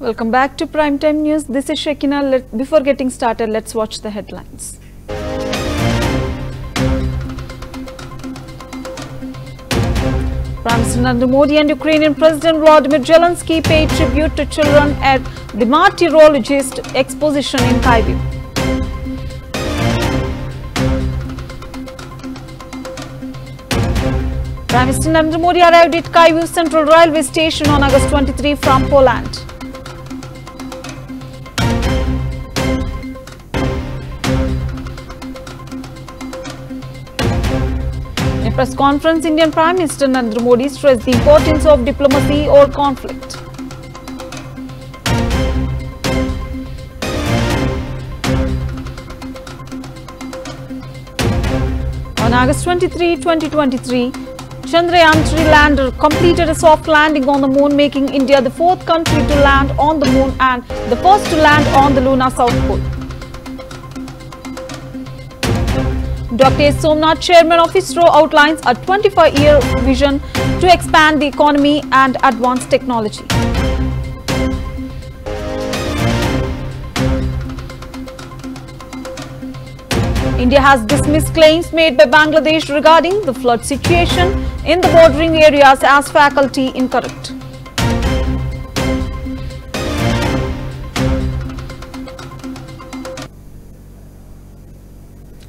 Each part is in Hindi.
Welcome back to Primetime News. This is Shekina. Before getting started, let's watch the headlines. Prime Minister Narendra Modi and Ukrainian President Volodymyr Zelensky paid tribute to children at the Martyrologist Exposition in Kyiv. Prime Minister Narendra Modi arrived at Kyiv Central Railway Station on August 23 from Poland. In a press conference, Indian Prime Minister Narendra Modi stressed the importance of diplomacy over conflict. On August 23, 2023, Chandrayaan-3 lander completed a soft landing on the moon, making India the fourth country to land on the moon and the first to land on the lunar south pole. Dr. S. Somnath, chairman of ISRO, outlines a 25-year vision to expand the economy and advance technology. India has dismissed claims made by Bangladesh regarding the flood situation in the bordering areas as faculty incorrect.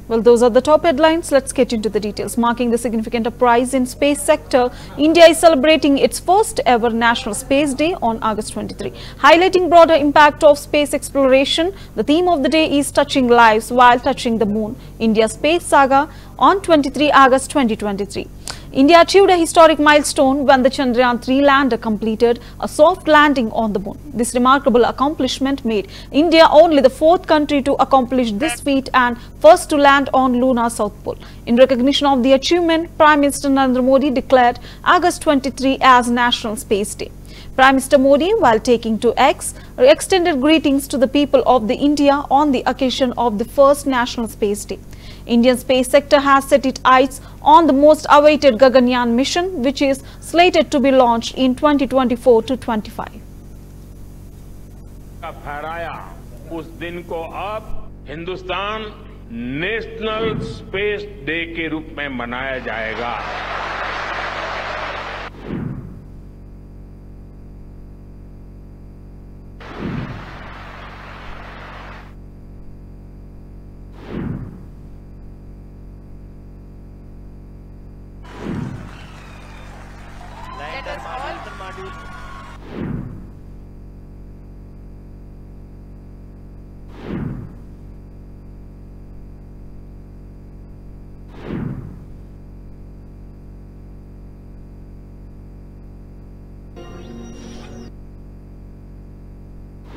Well, those are the top headlines. Let's get into the details. Marking the significant uprise in space sector, India is celebrating its first ever National Space Day on August 23. Highlighting broader impact of space exploration, the theme of the day is Touching Lives While Touching the Moon, India's Space Saga on 23 August 2023. India achieved a historic milestone when the Chandrayaan-3 lander completed a soft landing on the moon. This remarkable accomplishment made India only the fourth country to accomplish this feat and first to land on lunar south pole. In recognition of the achievement, Prime Minister Narendra Modi declared August 23 as National Space Day. Prime Minister Modi, while taking to X, extended greetings to the people of India on the occasion of the first National Space Day. Indian space sector has set its eyes on the most awaited Gaganyaan mission, which is slated to be launched in 2024 to 25. फहराया उस दिन को अब हिंदुस्तान नेशनल स्पेस डे के रूप में मनाया जाएगा।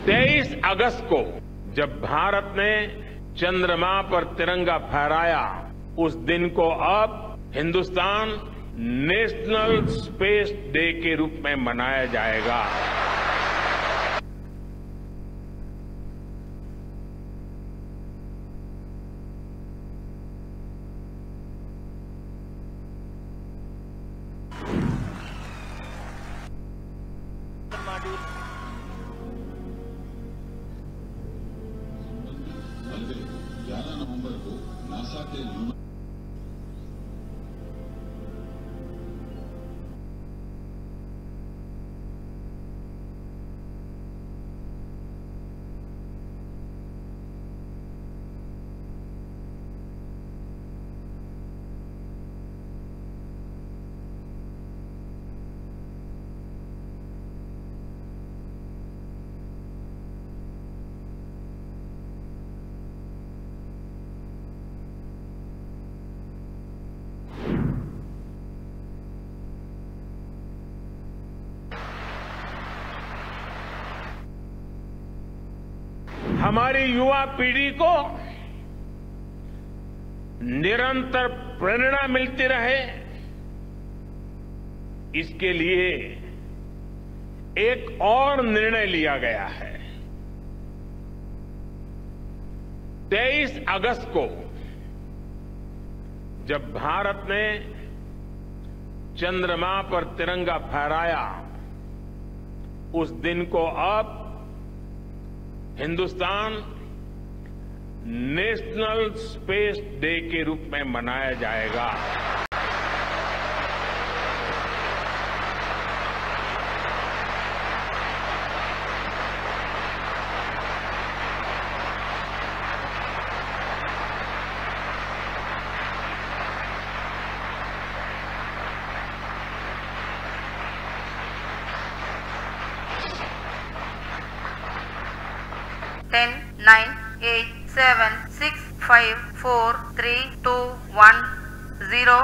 तेईस अगस्त को जब भारत ने चंद्रमा पर तिरंगा फहराया, उस दिन को अब हिंदुस्तान नेशनल स्पेस डे के रूप में मनाया जाएगा। हमारी युवा पीढ़ी को निरंतर प्रेरणा मिलती रहे, इसके लिए एक और निर्णय लिया गया है। 23 अगस्त को जब भारत ने चंद्रमा पर तिरंगा फहराया, उस दिन को अब हिंदुस्तान नेशनल स्पेस डे के रूप में मनाया जाएगा। Ten, 9, 8, 7, 6, 5, 4, 3, 2, 1, 0.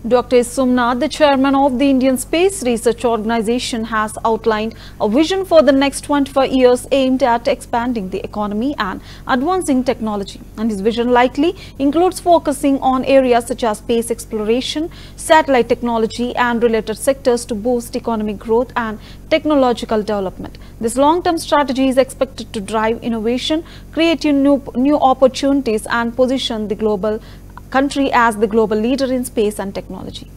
Dr. Somnath, the chairman of the Indian Space Research Organization, has outlined a vision for the next 25 years aimed at expanding the economy and advancing technology. And his vision likely includes focusing on areas such as space exploration, satellite technology and related sectors to boost economic growth and technological development. This long-term strategy is expected to drive innovation, create new opportunities and position the global country as the global leader in space and technology.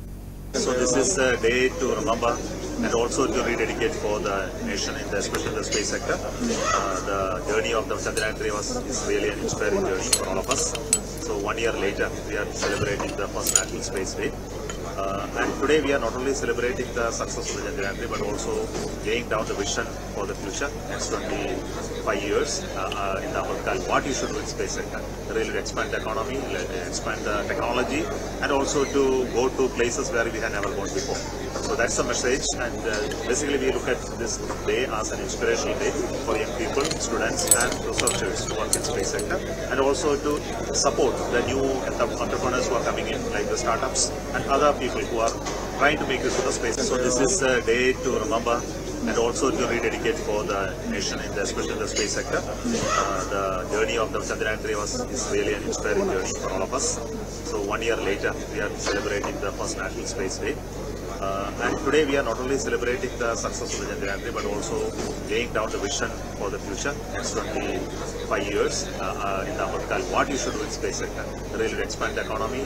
So this is a day to remember and also to rededicate for the nation, especially in the space sector. The journey of the Chandrayaan-3 is really an inspiring journey for all of us. So 1 year later, we are celebrating the first National Space Day. And today we are not only celebrating the success of the Chandrayaan-3 but also laying down the vision for the future, next 25 years in the Amrit. What you should do in space sector, really to expand the economy, expand the technology, and also to go to places where we have never gone before. So that's the message, and basically we look at this day as an inspirational day for young people, students and researchers to work in space sector, and also to support the new entrepreneurs who are coming in, like the startups and other people who are trying to make this to the space. So this is a day to remember and also to rededicate for the nation, especially in the space sector. The journey of the Chandrayaan-3 is really an inspiring journey for all of us. So 1 year later, we are celebrating the first National Space Day. And today we are not only celebrating the success of the Chandrayaan-3 but also laying down the vision for the future, next 25 years in the Amrit. What you should do in space sector, really to expand the economy,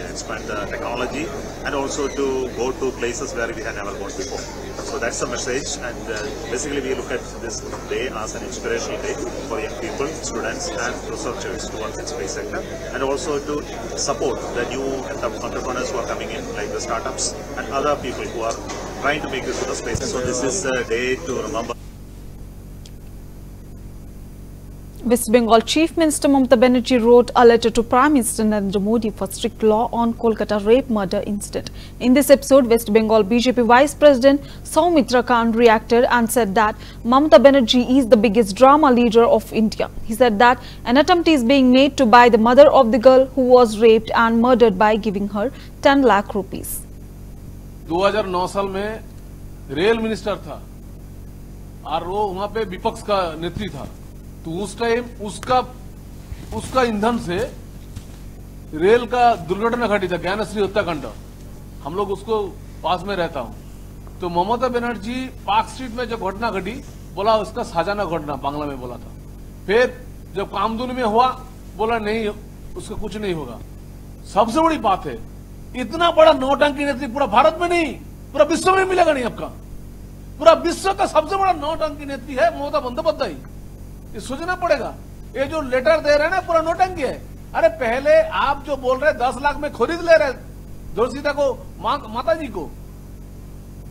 expand the technology, and also to go to places where we have never gone before. So that's the message, and basically we look at this day as an inspirational day for young people, students and researchers to work in space sector, and also to support the new entrepreneurs who are coming in, like the startups and other people who are trying to make this to the space. So this is a day to remember. West Bengal Chief Minister Mamata Banerjee wrote a letter to Prime Minister Narendra Modi for strict law on Kolkata rape murder incident. In this episode, West Bengal BJP Vice President Soumitra Khan reacted and said that Mamata Banerjee is the biggest drama leader of India. He said that an attempt is being made to buy the mother of the girl who was raped and murdered by giving her 10 lakh rupees. 2009 साल में रेल मिनिस्टर था और वो वहां पे विपक्ष का नेत्री था, तो उस टाइम उसका ईंधन से रेल का दुर्घटना घटी था, ज्ञानश्री हत्याकांड। हम लोग उसको पास में रहता हूं, तो ममता बनर्जी पार्क स्ट्रीट में जो घटना घटी, बोला उसका साजाना घटना, बांग्ला में बोला था। फिर जब कामदून में हुआ, बोला नहीं, उसका कुछ नहीं होगा। सबसे बड़ी बात है, इतना बड़ा नौटंकी नेत्री पूरा भारत में नहीं, पूरा विश्व में मिलेगा नहीं आपका। पूरा विश्व का सबसे बड़ा नौटंकी नेत्री है ममता बंदोपाध्याय। ये सोचना पड़ेगा, ये जो लेटर दे रहे हैं ना, पूरा नौटंकी है। अरे पहले आप जो बोल रहे 10 लाख में खरीद ले रहे दोषिता को, माता जी को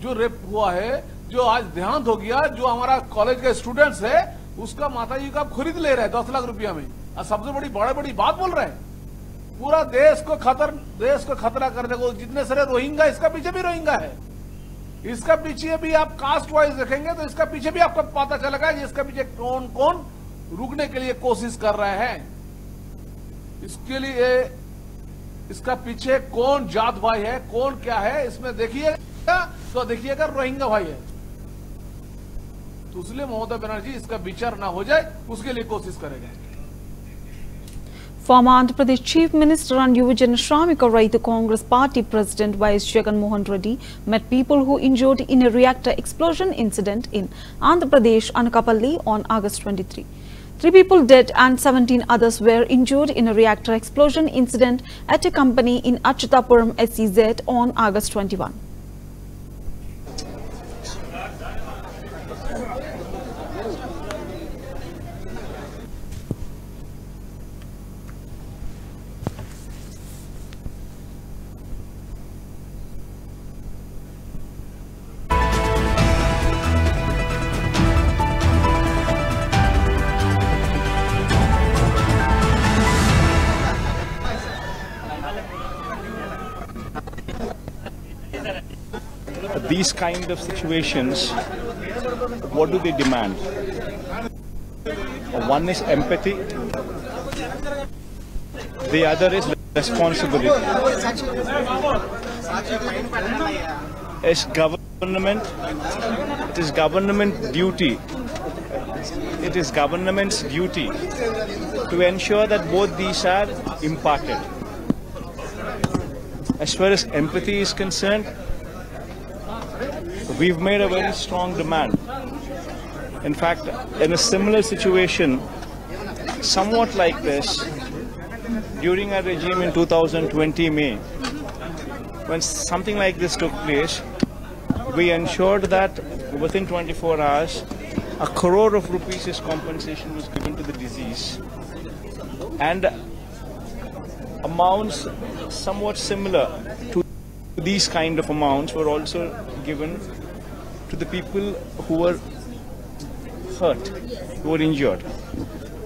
जो रेप हुआ है, जो आज देहांत हो गया, जो हमारा कॉलेज के स्टूडेंट्स है, उसका माता जी का आप खरीद ले रहे हैं 10 लाख रुपया में। और सबसे बड़ी बात बोल रहे हैं, पूरा देश को खतरा करने को, जितने सारे रोहिंगा, इसका पीछे भी रोहिंगा है, इसका पीछे भी आप कास्ट वाइज देखेंगे तो इसका पीछे भी आपको पता चलेगा इसका पीछे कौन कौन रुकने के लिए कोशिश कर रहे हैं। इसके लिए इसका पीछे कौन जात भाई है, कौन क्या है, इसमें देखिएगा तो देखिएगा रोहिंगा भाई है। तो इसलिए ममता बनर्जी इसका विचार ना हो जाए, उसके लिए कोशिश करेगा। Former Andhra Pradesh Chief Minister and Yuvajana Shramika Raitu Congress Party President Y.S. Jagan Mohan Reddy met people who injured in a reactor explosion incident in Andhra Pradesh, Anakapalli on August 23. 3 people dead and 17 others were injured in a reactor explosion incident at a company in Achutapuram, SEZ on August 21. these kind of situations, what do they demand? One is empathy, the other is responsibility. As government, it is government duty. It is government's duty to ensure that both these are imparted. As far as empathy is concerned, we've made a very strong demand. In fact, in a similar situation, somewhat like this, during our regime in 2020 May, when something like this took place, we ensured that within 24 hours, 1 crore of rupees as compensation was given to the disease, and amounts somewhat similar to these kind of amounts were also given to the people who were hurt, who were injured.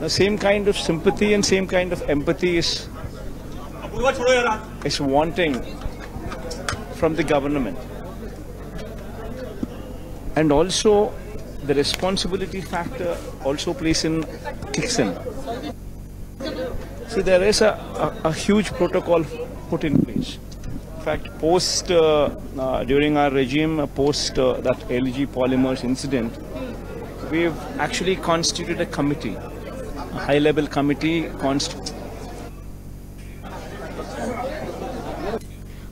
The same kind of sympathy and same kind of empathy is wanting from the government. And also the responsibility factor also kicks in. So there is a huge protocol put in place. In fact, during our regime, post that LG Polymers incident, we've actually constituted a committee, a high-level committee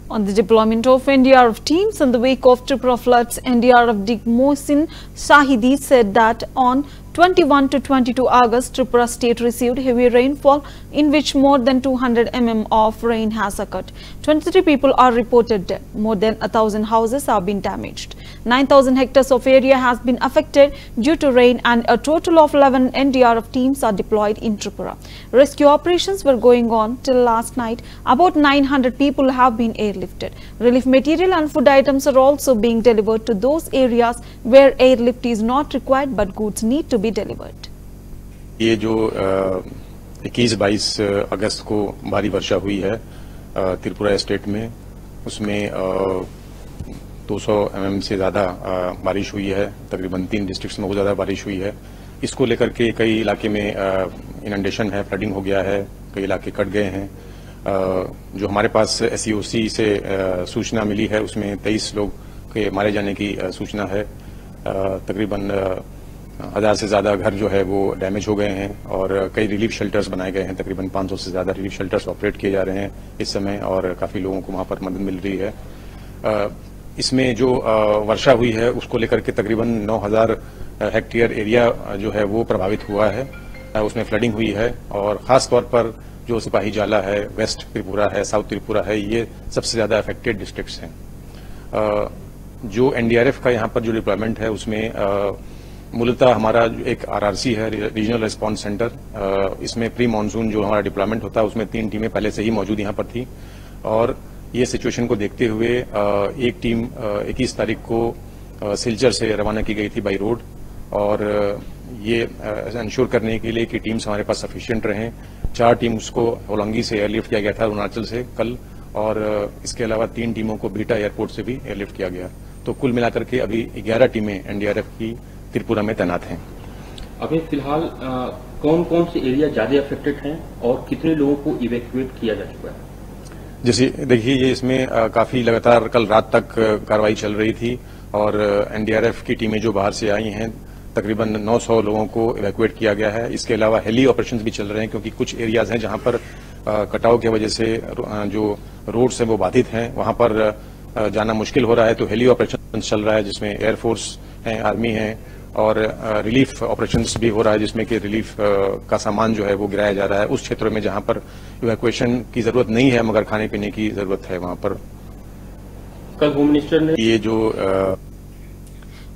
On the deployment of NDRF teams in the wake of Tripura floods, NDRF Dig Mohsin Shahidi said that on 21 to 22 August, Tripura state received heavy rainfall in which more than 200 mm of rain has occurred. 23 people are reported dead. More than 1,000 houses have been damaged. 9,000 hectares of area has been affected due to rain, and a total of 11 NDRF teams are deployed in Tripura. Rescue operations were going on till last night. About 900 people have been airlifted. Relief material and food items are also being delivered to those areas where airlift is not required but goods need to be delivered. ये जो 21-22 अगस्त को भारी वर्षा हुई है त्रिपुरा स्टेट में, उसमें 200 mm से ज़्यादा बारिश हुई है। तकरीबन 3 डिस्ट्रिक्ट्स में बहुत ज़्यादा बारिश हुई है। इसको लेकर के कई इलाके में इनंडेशन है, फ्लडिंग हो गया है, कई इलाके कट गए हैं। जो हमारे पास SEOC से सूचना मिली है, उसमें 23 लोग के मारे जाने की सूचना है। तकरीबन 1000 से ज़्यादा घर जो है वो डैमेज हो गए हैं और कई रिलीफ शेल्टर्स बनाए गए हैं। तकरीबन 500 से ज़्यादा रिलीफ शेल्टर्स ऑपरेट किए जा रहे हैं इस समय और काफ़ी लोगों को वहाँ पर मदद मिल रही है। इसमें जो वर्षा हुई है उसको लेकर के तकरीबन 9000 हेक्टेयर एरिया जो है वो प्रभावित हुआ है, उसमें फ्लडिंग हुई है और ख़ास तौर पर जो सिपाही जाला है, वेस्ट त्रिपुरा है, साउथ त्रिपुरा है, ये सबसे ज़्यादा अफेक्टेड डिस्ट्रिक्ट्स हैं। जो NDRF का यहाँ पर जो डिप्लॉयमेंट है उसमें मूलतः हमारा एक RRC है, रीजनल रिस्पांस सेंटर। इसमें प्री मानसून जो हमारा डिप्लॉयमेंट होता है उसमें 3 टीमें पहले से ही मौजूद यहाँ पर थी और ये सिचुएशन को देखते हुए एक टीम 21 तारीख को सिलचर से रवाना की गई थी बाई रोड और ये इंश्योर करने के लिए कि टीम्स हमारे पास सफिशिएंट रहें। 4 टीम्स को होलोंगी से एयरलिफ्ट किया गया था, अरुणाचल से कल, और इसके अलावा 3 टीमों को बीटा एयरपोर्ट से भी एयरलिफ्ट किया गया। तो कुल मिलाकर के अभी 11 टीमें NDRF की त्रिपुरा में तैनात हैं। अभी फिलहाल कौन कौन से एरिया ज्यादा अफेक्टेड हैं और कितने लोगों को इवैक्यूएट किया जा चुका है? जैसे देखिए, ये इसमें काफी लगातार कल रात तक कार्रवाई चल रही थी और NDRF की टीमें जो बाहर से आई हैं तकरीबन 900 लोगों को इवैक्यूएट किया गया है। इसके अलावा हेली ऑपरेशंस भी चल रहे हैं क्योंकि कुछ एरियाज हैं जहां पर कटाव की वजह से जो रोड्स हैं वो बाधित हैं, वहां पर जाना मुश्किल हो रहा है। तो हेली ऑपरेशन चल रहा है जिसमें एयरफोर्स है, आर्मी है और रिलीफ ऑपरेशंस भी हो रहा है जिसमें कि रिलीफ का सामान जो है वो गिराया जा रहा है उस क्षेत्रों में जहां पर इवैक्यूएशन की जरूरत नहीं है मगर खाने पीने की जरूरत है वहां पर। कल होम मिनिस्टर ने ये जो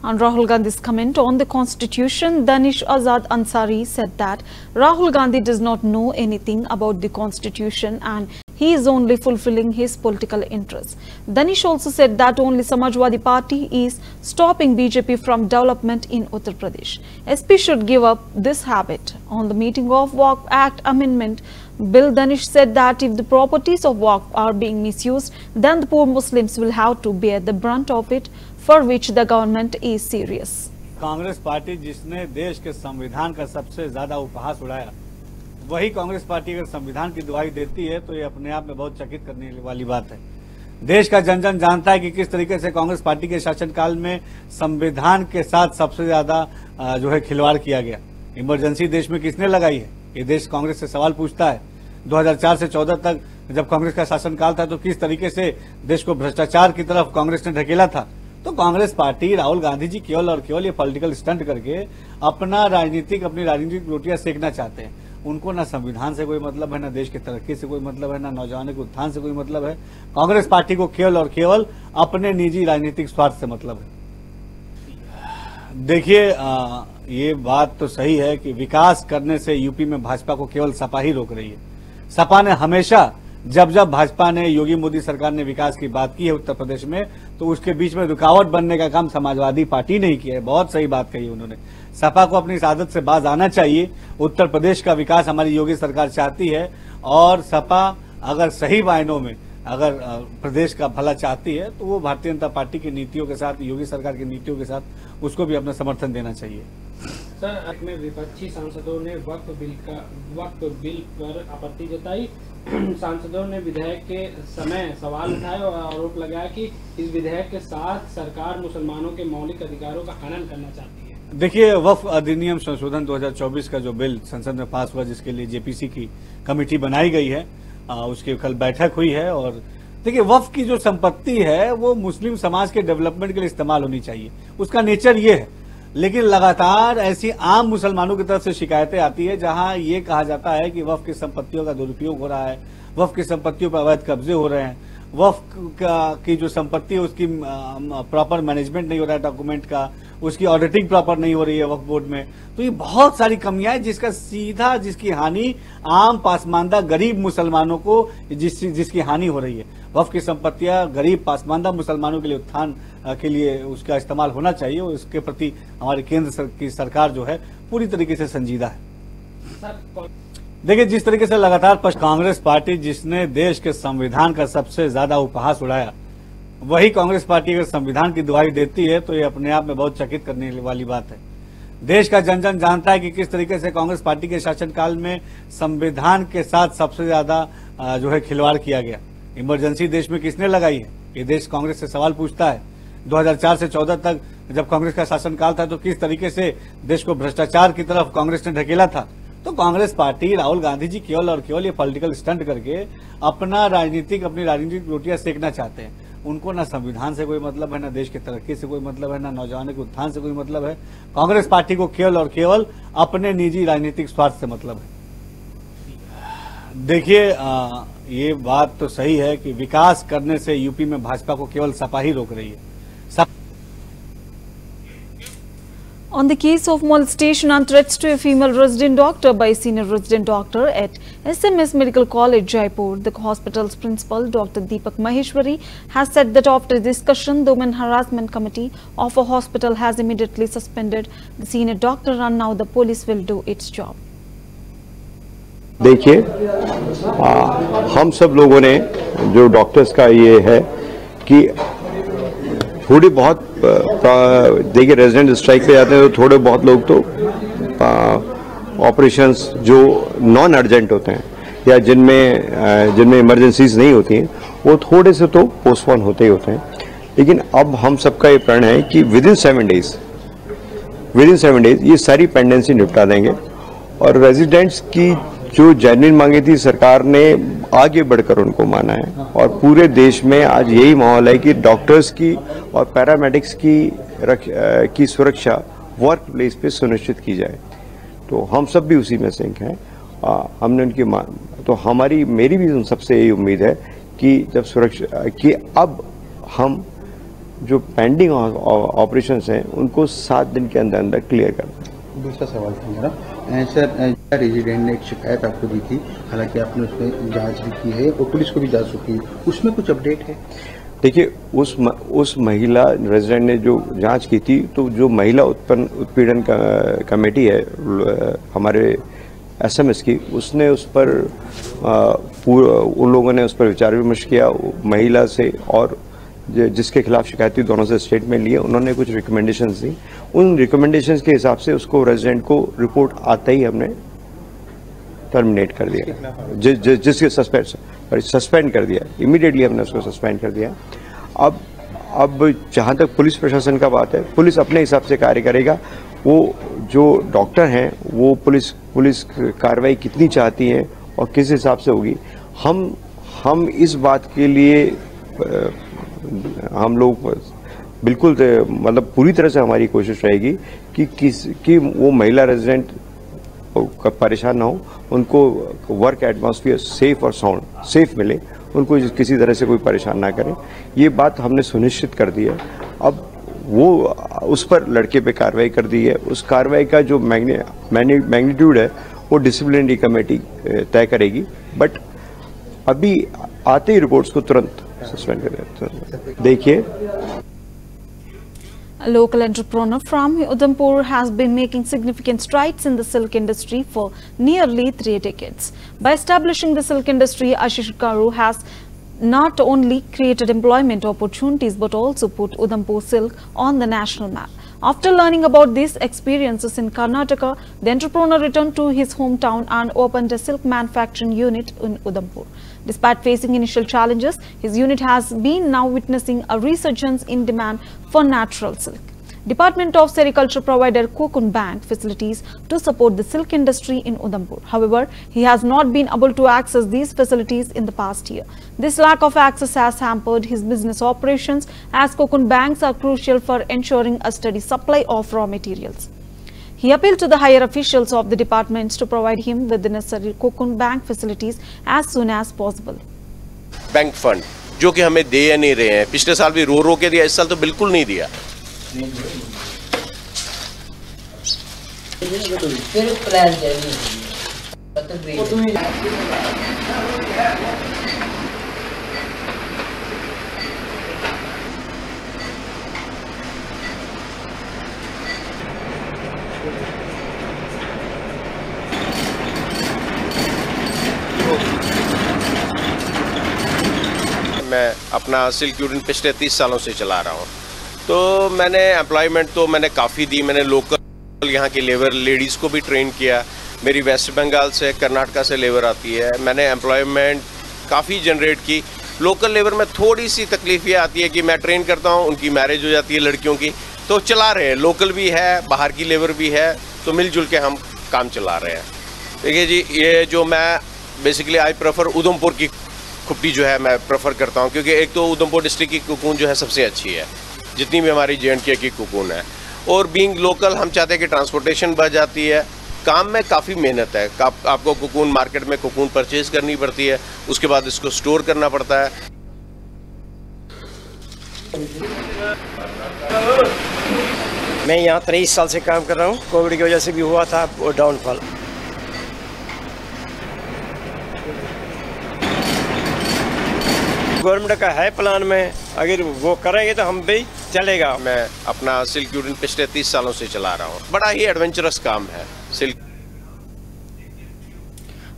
On Rahul Gandhi's comment on the constitution, Danish Azad Ansari said that Rahul Gandhi does not know anything about the constitution and he is only fulfilling his political interests. Danish also said that only Samajwadi Party is stopping BJP from development in Uttar Pradesh. SP should give up this habit. On the meeting of Waqf Act Amendment Bill, Danish said that if the properties of Waqf are being misused, then the poor Muslims will have to bear the brunt of it. for which the government is serious. Congress party जिसने देश के संविधान का सबसे ज्यादा उपहास उड़ाया, वही कांग्रेस पार्टी अगर संविधान की दुहाई देती है तो ये अपने आप में बहुत चकित करने वाली बात है। देश का जन जन जानता है कि किस तरीके से कांग्रेस पार्टी के शासनकाल में संविधान के साथ सबसे ज्यादा जो है खिलवाड़ किया गया। इमरजेंसी देश में किसने लगाई है, ये देश कांग्रेस से सवाल पूछता है। 2004 से 14 तक जब कांग्रेस का शासनकाल था तो किस तरीके से देश को भ्रष्टाचार की तरफ कांग्रेस ने ढकेला था। तो कांग्रेस पार्टी, राहुल गांधी जी केवल और केवल ये पॉलिटिकल स्टंट करके अपनी राजनीतिक रोटियां सेकना चाहते हैं। उनको ना संविधान से कोई मतलब है, ना देश की तरक्की से कोई मतलब है, ना नौजवानों के उत्थान से कोई मतलब है। कांग्रेस पार्टी को केवल और केवल अपने निजी राजनीतिक स्वार्थ से मतलब है। देखिए, ये बात तो सही है कि विकास करने से यूपी में भाजपा को केवल सपा ही रोक रही है। सपा ने हमेशा जब भाजपा ने, योगी मोदी सरकार ने विकास की बात की है उत्तर प्रदेश में, तो उसके बीच में रुकावट बनने का काम समाजवादी पार्टी ने ही किया है। बहुत सही बात कही उन्होंने। सपा को अपनी इस आदत से बाज आना चाहिए। उत्तर प्रदेश का विकास हमारी योगी सरकार चाहती है और सपा अगर सही मायनों में अगर प्रदेश का भला चाहती है तो वो भारतीय जनता पार्टी की नीतियों के साथ, योगी सरकार की नीतियों के साथ उसको भी अपना समर्थन देना चाहिए। सर, में विपक्षी सांसदों ने वक्फ बिल पर आपत्ति जताई। सांसदों ने विधेयक के समय सवाल उठाए और आरोप लगाया कि इस विधेयक के साथ सरकार मुसलमानों के मौलिक अधिकारों का हनन करना चाहती है। देखिए, वक्फ अधिनियम संशोधन 2024 का जो बिल संसद में पास हुआ, जिसके लिए जेपीसी की कमेटी बनाई गई है, उसकी कल बैठक हुई है। और देखिए, वक्फ की जो संपत्ति है वो मुस्लिम समाज के डेवलपमेंट के लिए इस्तेमाल होनी चाहिए, उसका नेचर ये है। लेकिन लगातार ऐसी आम मुसलमानों की तरफ से शिकायतें आती है जहां ये कहा जाता है कि वक्फ की संपत्तियों का दुरुपयोग हो रहा है, वक्फ की संपत्तियों पर अवैध कब्जे हो रहे हैं, वक्फ की जो संपत्ति है उसकी प्रॉपर मैनेजमेंट नहीं हो रहा है डॉक्यूमेंट का, उसकी ऑडिटिंग प्रॉपर नहीं हो रही है वक्फ बोर्ड में। तो ये बहुत सारी कमियां हैं जिसकी हानि आम पासमानदा गरीब मुसलमानों को जिसकी हानि हो रही है। वक्फ की संपत्तियां गरीब पासमानदा मुसलमानों के लिए उत्थान के लिए उसका इस्तेमाल होना चाहिए और इसके प्रति हमारी केंद्र की सरकार जो है पूरी तरीके से संजीदा है। देखिए, जिस तरीके से लगातार कांग्रेस पार्टी जिसने देश के संविधान का सबसे ज्यादा उपहास उड़ाया, वही कांग्रेस पार्टी अगर संविधान की दुहाई देती है तो ये अपने आप में बहुत चकित करने वाली बात है। देश का जन जन जानता है कि किस तरीके से कांग्रेस पार्टी के शासनकाल में संविधान के साथ सबसे ज्यादा जो है खिलवाड़ किया गया। इमरजेंसी देश में किसने लगाई है, ये देश कांग्रेस से सवाल पूछता है। 2004 से 14 तक जब कांग्रेस का शासनकाल था तो किस तरीके से देश को भ्रष्टाचार की तरफ कांग्रेस ने ढकेला था। तो कांग्रेस पार्टी, राहुल गांधी जी केवल और केवल ये पॉलिटिकल स्टंट करके अपनी राजनीतिक रोटियां सेकना चाहते हैं। उनको ना संविधान से कोई मतलब है, ना देश की तरक्की से कोई मतलब है, ना नौजवानों के उत्थान से कोई मतलब है। कांग्रेस पार्टी को केवल और केवल अपने निजी राजनीतिक स्वार्थ से मतलब है। देखिए, ये बात तो सही है कि विकास करने से यूपी में भाजपा को केवल सपा ही रोक रही है। On the case of molestation and threats to a female resident doctor by a senior resident doctor at SMS Medical College, Jaipur, the hospital's principal, Dr. Deepak Maheshwari, has said that after discussion, the Women Harassment Committee of a hospital has immediately suspended the senior doctor and now the police will do its job. देखिए, हम सब लोगों ने जो डॉक्टर्स का ये है कि थोड़ी बहुत देखिए रेजिडेंट स्ट्राइक पे जाते हैं तो थोड़े बहुत लोग तो ऑपरेशंस जो नॉन अर्जेंट होते हैं या जिनमें इमरजेंसीज नहीं होती हैं वो थोड़े से तो पोस्टपोन होते ही होते हैं। लेकिन अब हम सबका ये प्रण है कि विद इन 7 डेज ये सारी पेंडेंसी निपटा देंगे और रेजिडेंट्स की जो जेन्युइन मांगी थी सरकार ने आगे बढ़कर उनको माना है। और पूरे देश में आज यही माहौल है कि डॉक्टर्स की और पैरामेडिक्स की सुरक्षा वर्क प्लेस पे सुनिश्चित की जाए। तो हम सब भी उसी में सिंक हैं। हमने उनकी तो मेरी भी उन सबसे यही उम्मीद है कि जब सुरक्षा कि अब हम जो पेंडिंग ऑपरेशंस हैं उनको 7 दिन के अंदर अंदर क्लियर कर दें। दूसरा सवाल था मेरा, सर रेजिडेंट ने एक शिकायत आपको दी थी, हालांकि आपने उसमें जांच भी की है और पुलिस को भी जा चुकी है, उसमें कुछ अपडेट है? देखिए, उस महिला रेजिडेंट ने जो जांच की थी तो जो महिला उत्पीड़न कमेटी है हमारे SMS की, उसने उस पर उन लोगों ने उस पर विचार विमर्श किया महिला से और जिसके खिलाफ शिकायती दोनों से स्टेटमेंट लिए, उन्होंने कुछ रिकमेंडेशंस दी। उन रिकमेंडेशंस के हिसाब से उसको रेजिडेंट को रिपोर्ट आते ही हमने टर्मिनेट कर दिया, जिसके सस्पेंड कर दिया, इमीडिएटली हमने उसको सस्पेंड कर दिया। अब जहां तक पुलिस प्रशासन का बात है, पुलिस अपने हिसाब से कार्य करेगा। वो जो डॉक्टर हैं वो पुलिस कार्रवाई कितनी चाहती है और किस हिसाब से होगी, हम इस बात के लिए हम लोग बिल्कुल मतलब पूरी तरह से हमारी कोशिश रहेगी कि वो महिला रेजिडेंट परेशान ना हो, उनको वर्क एटमॉस्फेयर सेफ और साउंड सेफ मिले, उनको किसी तरह से कोई परेशान ना करें। ये बात हमने सुनिश्चित कर दी है। अब वो उस पर लड़के पे कार्रवाई कर दी है। उस कार्रवाई का जो मैग्नीट्यूड है वो डिसिप्लिनरी कमेटी तय करेगी, बट अभी आते ही रिपोर्ट्स को तुरंत सस्पेंड कर देते। देखिए, a local entrepreneur from Udhampur has been making significant strides in the silk industry for nearly 3 decades. By establishing the silk industry, Ashish Karu has not only created employment opportunities but also put Udhampur silk on the national map. After learning about these experiences in Karnataka, the entrepreneur returned to his hometown and opened a silk manufacturing unit in Udhampur. Despite facing initial challenges, his unit has been now witnessing a resurgence in demand for natural silk. Department of Sericulture provided Cocoon Bank facilities to support the silk industry in Udhampur. However, he has not been able to access these facilities in the past year. This lack of access has hampered his business operations, as Cocoon Banks are crucial for ensuring a steady supply of raw materials. He appealed to the higher officials of the departments to provide him with the necessary Cocoon Bank facilities as soon as possible. Bank fund जो कि हमें दे नहीं रहे हैं, पिछले साल भी रो के दिया, इस साल तो बिल्कुल नहीं दिया। मैं अपना सिल्क यूनिट पिछले 30 सालों से चला रहा हूँ, तो मैंने एम्प्लॉयमेंट तो मैंने काफ़ी दी। मैंने लोकल यहाँ की लेबर लेडीज़ को भी ट्रेन किया। मेरी वेस्ट बंगाल से, कर्नाटका से लेबर आती है। मैंने एम्प्लॉयमेंट काफ़ी जनरेट की। लोकल लेबर में थोड़ी सी तकलीफ ये आती है कि मैं ट्रेन करता हूँ, उनकी मैरिज हो जाती है लड़कियों की, तो चला रहे हैं। लोकल भी है, बाहर की लेबर भी है, तो मिलजुल के हम काम चला रहे हैं। देखिए जी, ये जो मैं बेसिकली आई प्रेफर उधमपुर की खुप्पी जो है मैं प्रेफर करता हूँ, क्योंकि एक तो उधमपुर डिस्ट्रिक्ट की कोकून जो है सबसे अच्छी है, जितनी भी हमारी J&K की कोकून है। और बीइंग लोकल हम चाहते हैं कि ट्रांसपोर्टेशन बढ़ जाती है। काम में काफ़ी मेहनत है। आपको कोकून मार्केट में कोकून परचेज करनी पड़ती है, उसके बाद इसको स्टोर करना पड़ता है। मैं यहाँ 23 साल से काम कर रहा हूँ। कोविड की वजह से भी हुआ था वो डाउनफॉल। गवर्नमेंट का है प्लान में, अगर वो करेंगे तो हम भी चलेगा। मैं अपना सिल्क यूनिट पिछले 30 सालों से चला रहा हूँ। बड़ा ही एडवेंचरस काम है silk.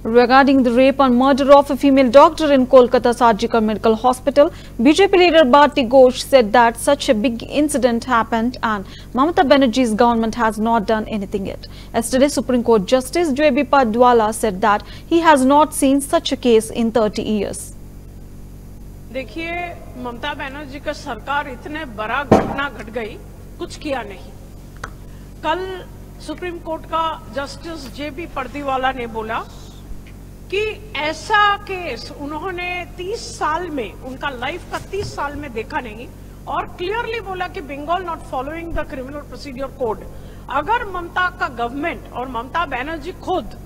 Regarding the rape and murder of a female doctor in Kolkata's Arjikar Medical Hospital, BJP leader Bharti Ghosh said that such a big incident happened and Mamata Banerjee's government has not done anything yet. Yesterday, Supreme Court Justice J.B. Padwala said that he has not seen such a case in 30 years. देखिए, ममता बनर्जी का सरकार इतने बड़ा घटना घट गई, कुछ किया नहीं। कल सुप्रीम कोर्ट का जस्टिस J.B. पारदीवाला ने बोला कि ऐसा केस उन्होंने 30 साल में, उनका लाइफ का 30 साल में देखा नहीं, और क्लियरली बोला कि Bengal not following the criminal procedure code. अगर ममता का गवर्नमेंट और ममता बनर्जी खुद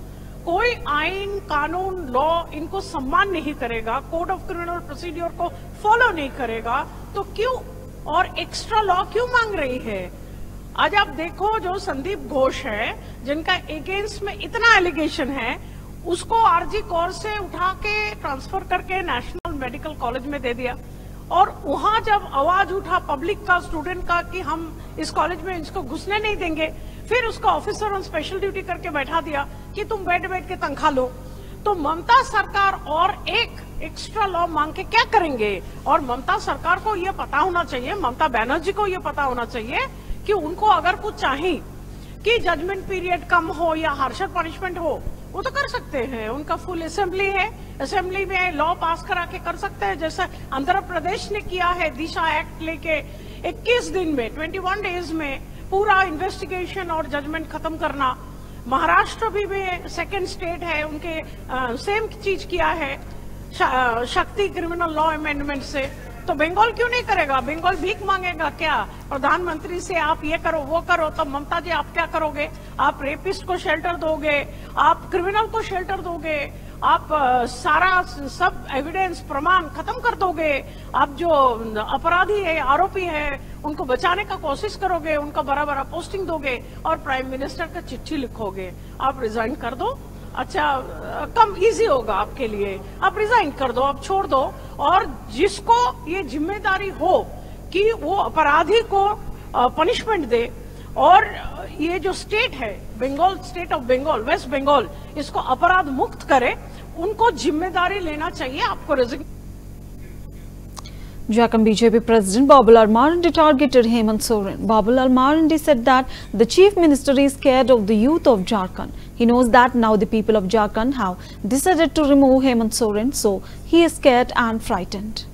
कोई आइन, कानून, लॉ इनको सम्मान नहीं करेगा, कोड ऑफ क्रिमिनल प्रोसीजर को फॉलो नहीं करेगा, तो क्यों और एक्स्ट्रा लॉ क्यों मांग रही है? आज आप देखो, जो संदीप घोष है, जिनका अगेंस्ट में इतना एलिगेशन है, उसको आरजी कोर से उठा के ट्रांसफर करके नेशनल मेडिकल कॉलेज में दे दिया। और वहां जब आवाज उठा पब्लिक का, स्टूडेंट का, कि हम इस कॉलेज में इसको घुसने नहीं देंगे, फिर उसका ऑफिसर ऑन स्पेशल ड्यूटी करके बैठा दिया कि तुम बैठ के तनख्वाह लो। तो ममता सरकार और एक एक्स्ट्रा लॉ मांग के क्या करेंगे? और ममता सरकार को ये पता होना चाहिए, ममता बनर्जी को ये पता होना चाहिए कि उनको अगर कुछ चाहिए कि जजमेंट पीरियड कम हो या हार्शर पनिशमेंट हो, वो तो कर सकते हैं। उनका फुल असेंबली है, असेंबली में लॉ पास करा के कर सकते हैं, जैसा आंध्र प्रदेश ने किया है दिशा एक्ट लेके 21 दिन में 21 डेज में पूरा इन्वेस्टिगेशन और जजमेंट खत्म करना। महाराष्ट्र भी सेकंड स्टेट है, उनके सेम चीज किया है शक्ति क्रिमिनल लॉ अमेंडमेंट से। तो बंगाल क्यों नहीं करेगा? बंगाल भीख मांगेगा क्या प्रधानमंत्री से? आप ये करो वो करो। तो ममता जी आप क्या करोगे? आप रेपिस्ट को शेल्टर दोगे, आप क्रिमिनल को शेल्टर दोगे, आप सारा सब एविडेंस प्रमाण खत्म कर दोगे, आप जो अपराधी है आरोपी है उनको बचाने का कोशिश करोगे, उनका बड़ा पोस्टिंग दोगे और प्राइम मिनिस्टर का चिट्ठी लिखोगे, आप रिजाइन कर दो। अच्छा, कम इजी होगा आपके लिए, आप रिजाइन कर दो, आप छोड़ दो। और जिसको ये जिम्मेदारी हो कि वो अपराधी को पनिशमेंट दे, और ये जो स्टेट है Bengal, state of Bengal, West Bengal, इसको अपराध मुक्त करे, उनको जिम्मेदारी लेना चाहिए। आपको resignation. Jharkhand BJP President Babul Almarandi targeted Hemant Soren. Babul Almarandi said that the Chief Minister is scared of the youth of Jharkhand. He knows that now the people of Jharkhand have decided to remove Hemant Soren, so he is scared and frightened.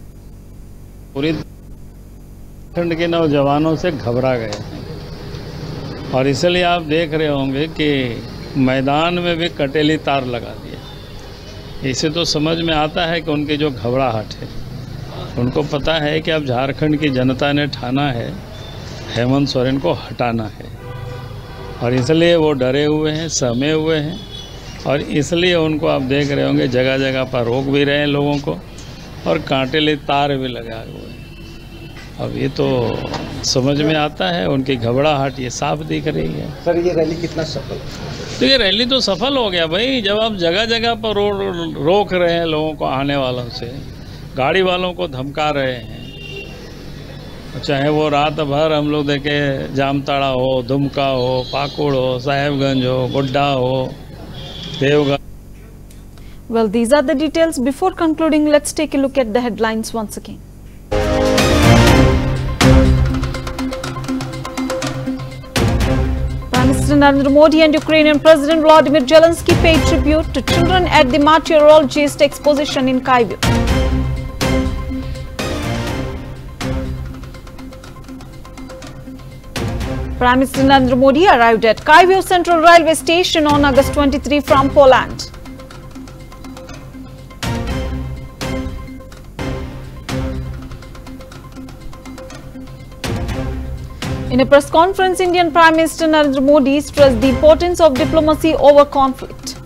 पूरे उत्तराखंड के नौजवानों से घबरा गए हैं और इसलिए आप देख रहे होंगे कि मैदान में भी कटेली तार लगा दिया। इससे तो समझ में आता है कि उनकी जो घबराहट है, उनको पता है कि अब झारखंड की जनता ने ठाना है हेमंत सोरेन को हटाना है, और इसलिए वो डरे हुए हैं, सहमे हुए हैं, और इसलिए उनको आप देख रहे होंगे जगह जगह पर रोक भी रहे हैं लोगों को, और कांटेले तार भी लगाए हुए हैं। अब ये तो समझ में आता है, उनकी घबराहट ये साफ दिख रही है। सर, ये रैली कितना सफल? तो ये रैली तो सफल हो गया भाई, जब आप जगह जगह पर रोक रहे हैं लोगों को, आने वालों से, गाड़ी वालों को धमका रहे हैं, चाहे वो रात भर हम लोग देखे जामताड़ा हो, दुमका हो, पाकुड़ हो, साहेबगंज हो, गोड्डा हो, Deogarh. Well, these are the details. Before concluding, let's take a look at the headlines once again. Prime Minister Narendra Modi and Ukrainian President Volodymyr Zelensky paid tribute to children at the Martyrologist exposition in Kyiv. Prime Minister Narendra Modi arrived at Kyiv Central Railway Station on August 23 from Poland. In a press conference, Indian Prime Minister Narendra Modi stressed the importance of diplomacy over conflict.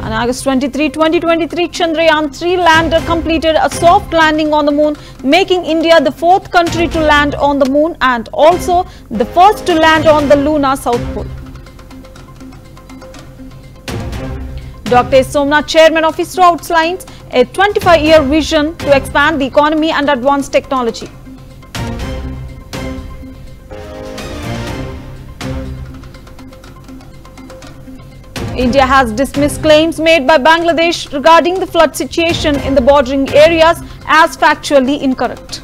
On August 23, 2023, Chandrayaan-3 lander completed a soft landing on the moon, making India the 4th country to land on the moon and also the first to land on the lunar south pole. Dr. S. Somnath, chairman of ISRO, outlines a 25-year vision to expand the economy and advance technology. India has dismissed claims made by Bangladesh regarding the flood situation in the bordering areas as factually incorrect.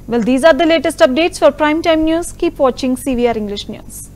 Well, these are the latest updates for Primetime News. Keep watching CVR English News.